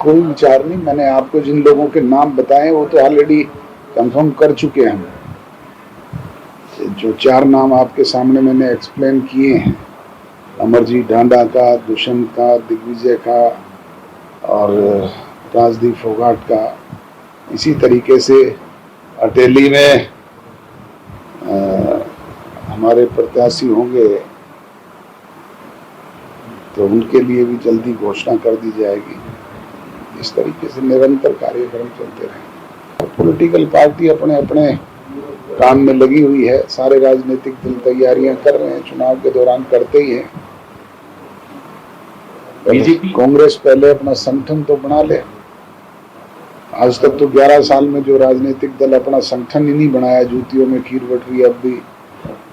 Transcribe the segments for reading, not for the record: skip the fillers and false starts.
कोई विचार नहीं। मैंने आपको जिन लोगों के नाम बताए वो तो ऑलरेडी कंफर्म कर चुके हैं हम। जो 4 नाम आपके सामने मैंने एक्सप्लेन किए हैं, अमरजीत ढांडा का, दुष्यंत का, दिग्विजय का और राजदीप फोगाट का, इसी तरीके से अटेली में हमारे प्रत्याशी होंगे तो उनके लिए भी जल्दी घोषणा कर दी जाएगी। इस तरीके से निरंतर कार्यक्रम चलते रहेंगे। पॉलिटिकल पार्टी अपने अपने काम में लगी हुई है। सारे राजनीतिक दल तैयारियां कर रहे हैं, चुनाव के दौरान करते ही हैं। बीजेपी कांग्रेस पहले अपना संगठन तो बना ले। आज तक तो 11 साल में जो राजनीतिक दल अपना संगठन ही नहीं बनाया, जूतियों में खीर बट रही है। अब भी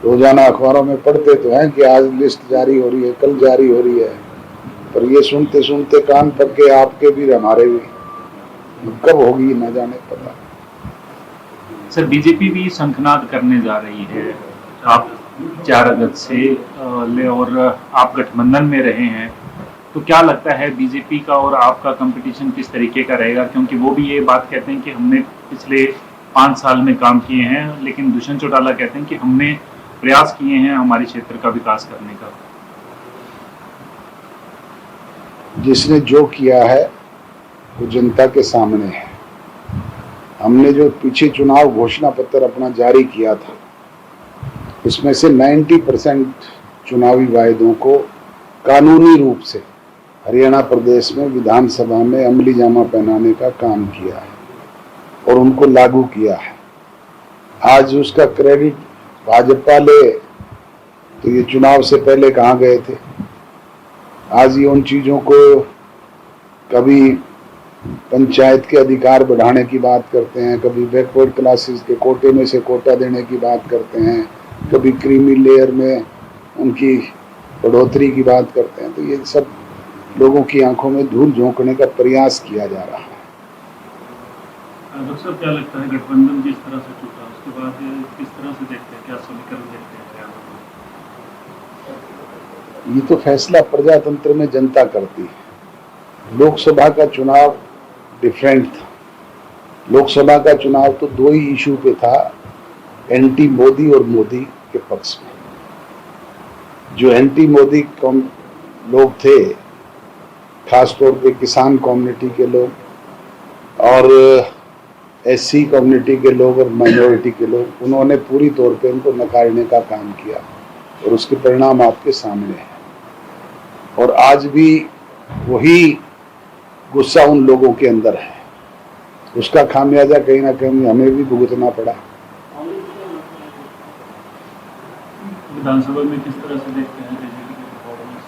रोजाना अखबारों में पढ़ते तो हैं कि आज लिस्ट जारी हो रही है, कल जारी हो रही है, पर ये सुनते सुनते कान पक्के आपके भी हमारे भी, कब होगी ना जाने पता। सर, बीजेपी भी शंखनाद करने जा रही है। आप 4 अगस्त से और आप गठबंधन में रहे हैं, तो क्या लगता है बीजेपी का और आपका कंपटीशन किस तरीके का रहेगा? क्योंकि वो भी ये बात कहते हैं कि हमने पिछले 5 साल में काम किए हैं, लेकिन दुष्यंत चौटाला कहते हैं कि हमने प्रयास किए हैं हमारे क्षेत्र का विकास करने का। जिसने जो किया है वो जनता के सामने है। हमने जो पीछे चुनाव घोषणा पत्र अपना जारी किया था, उसमें से 90% चुनावी वायदों को कानूनी रूप से हरियाणा प्रदेश में विधानसभा में अमली जामा पहनाने का काम किया है और उनको लागू किया है। आज उसका क्रेडिट भाजपा ले तो ये चुनाव से पहले कहाँ गए थे? आज ये उन चीज़ों को कभी पंचायत के अधिकार बढ़ाने की बात करते हैं, कभी बैकवर्ड क्लासेस के कोटे में से कोटा देने की बात करते हैं, कभी क्रीमी लेयर में उनकी बढ़ोतरी की बात करते हैं। तो ये सब लोगों की आंखों में धूल झोंकने का प्रयास किया जा रहा है। डॉक्टर साहब, क्या लगता है गठबंधन जिस तरह से टूटा उसके बाद किस तरह से देखते हैं, क्या समीकरण देखते हैं? ये तो फैसला प्रजातंत्र में जनता करती है। लोकसभा का चुनाव डिफरेंट था। लोकसभा का चुनाव तो 2 ही इशू पे था, एंटी मोदी और मोदी के पक्ष में। जो एंटी मोदी लोग थे, खासतौर पे किसान कम्युनिटी के लोग और एससी कम्युनिटी के लोग और माइनॉरिटी के लोग, उन्होंने पूरी तौर पे उनको नकारने का काम किया और उसके परिणाम आपके सामने हैं। और आज भी वही गुस्सा उन लोगों के अंदर है। उसका खामियाजा कहीं ना कहीं हमें भी भुगतना पड़ा। विधानसभा में किस तरह से देखते हैं बीजेपी की परफॉर्मेंस?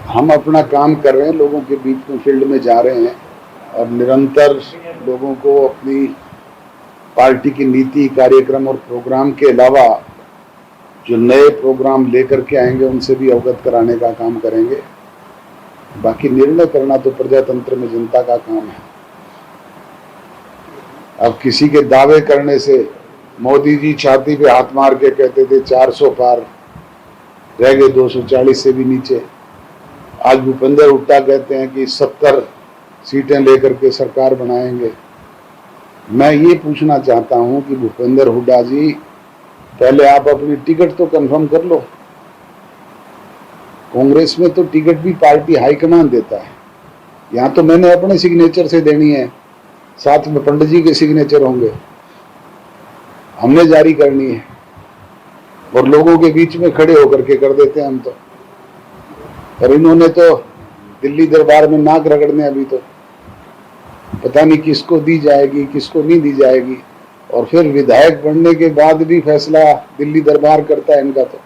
हम अपना काम कर रहे हैं, लोगों के बीच में फील्ड में जा रहे हैं और निरंतर लोगों को अपनी पार्टी की नीति, कार्यक्रम और प्रोग्राम के अलावा जो नए प्रोग्राम लेकर के आएंगे उनसे भी अवगत कराने का काम करेंगे। बाकी निर्णय करना तो प्रजातंत्र में जनता का काम है। अब किसी के दावे करने से, मोदी जी छाती पे हाथ मार के कहते थे 400 पार, रह गए 240 से भी नीचे। आज भूपेंद्र हुड्डा कहते हैं कि 70 सीटें लेकर के सरकार बनाएंगे। मैं ये पूछना चाहता हूं कि भूपेंद्र हुड्डा जी, पहले आप अपनी टिकट तो कंफर्म कर लो। कांग्रेस में तो टिकट भी पार्टी हाईकमान देता है। यहाँ तो मैंने अपने सिग्नेचर से देनी है, साथ में पंडित जी के सिग्नेचर होंगे, हमने जारी करनी है और लोगों के बीच में खड़े होकर के कर देते हैं हम तो। और इन्होंने तो दिल्ली दरबार में नाक रगड़ने, अभी तो पता नहीं किसको दी जाएगी किसको नहीं दी जाएगी। और फिर विधायक बनने के बाद भी फैसला दिल्ली दरबार करता है इनका तो।